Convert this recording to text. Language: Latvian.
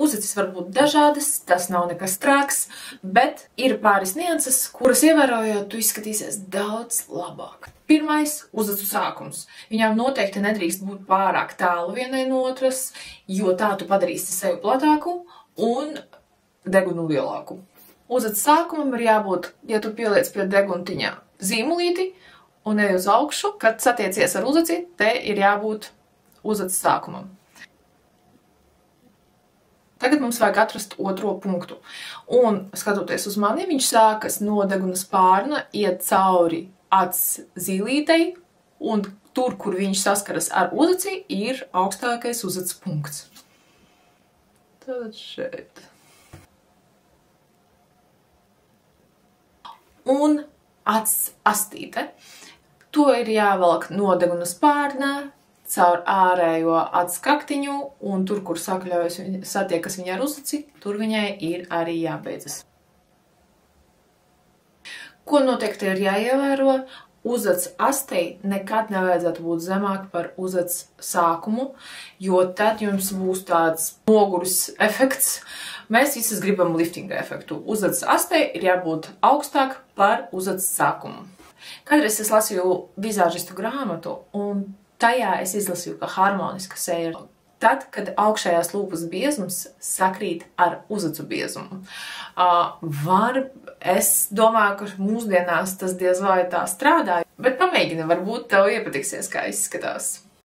Uzacis var būt dažādas, tas nav nekas traks, bet ir pāris nianses, kuras ievērojot, tu izskatīsies daudz labāk. Pirmais – uzacu sākums. Viņām noteikti nedrīkst būt pārāk tālu vienai no otras, jo tā tu padarīsi sevi platāku un degunu lielāku. Uzacu sākumam ir jābūt, ja tu pieliec pie deguntiņā zīmulīti un ej uz augšu, kad satiecies ar uzaci, te ir jābūt uzacu sākumam. Tagad mums vajag atrast otro punktu. Un, skatoties uz mani, viņš sākas no deguna spārna, iet cauri acs zīlītei, un tur, kur viņš saskaras ar uzaci, ir augstākais uzacs punkts. Tad šeit. Un acs astīte. To ir jāvelk no deguna spārna, caur ārējo acs kaktiņu, un tur, kur satiekas viņa ar uzaci, tur viņai ir arī jābeidzas. Ko noteikti ir jāievēro? Uzacs astei nekad nevajadzētu būt zemāk par uzacs sākumu, jo tad jums būs tāds noguris efekts. Mēs visas gribam liftinga efektu. Uzacs astei ir jābūt augstāk par uzacs sākumu. Kādreiz es lasīju vizāžistu grāmatu, un tajā es izlasīju, ka harmoniska seja ir tad, kad augšējās lūpas biezums sakrīt ar uzacu biezumu. Es domāju, ka mūsdienās tas diez vai tā strādā, bet pamēģini, varbūt tev iepatiksies, kā izskatās.